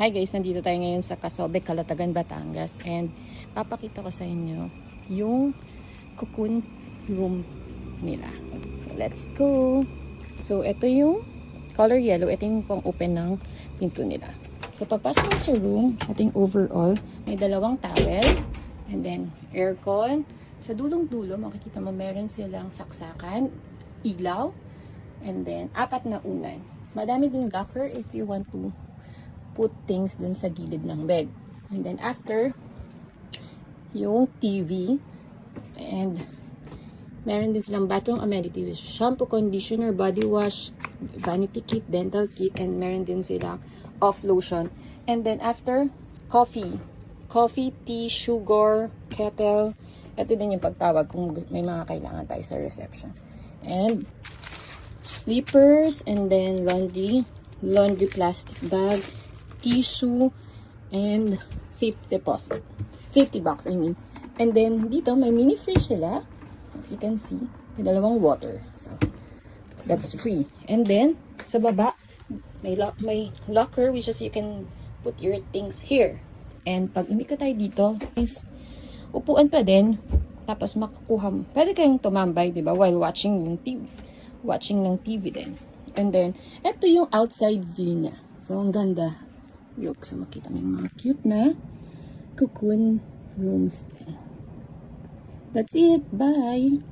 Hi guys, nandito tayo ngayon sa Casobe, Calatagan, Batangas. And papakita ko sa inyo yung cocoon room nila. So let's go! So ito yung color yellow. Ito yung pang-open ng pinto nila. So pagpasok mo sa room, ating overall, may dalawang towel. And then aircon. Sa dulong-dulo, makikita mo meron silang saksakan, ilaw. And then 4 na unan. Madami din locker if you want to put things dun sa gilid ng bed. And then after, yung TV. And meron din silang bathroom amenities, shampoo, conditioner, body wash, vanity kit, dental kit, and meron din silang off lotion. And then after, coffee, tea, sugar, kettle. Ito din yung pagtawag kung may mga kailangan tayo sa reception. And slippers, and then laundry plastic bag, tissue, and safety box, I mean. And then dito may mini fridge sila, if you can see, may dalawang water, so that's free. And then sa baba may locker, which is you can put your things here. And pag umikot tayo dito is upuan pa din, tapos makukuha, pwede kayong tumambay, diba, while watching ng TV din. And then ito yung outside view niya, so ang ganda. So makita mo yung mga cute na cocoon rooms din. That's it. Bye!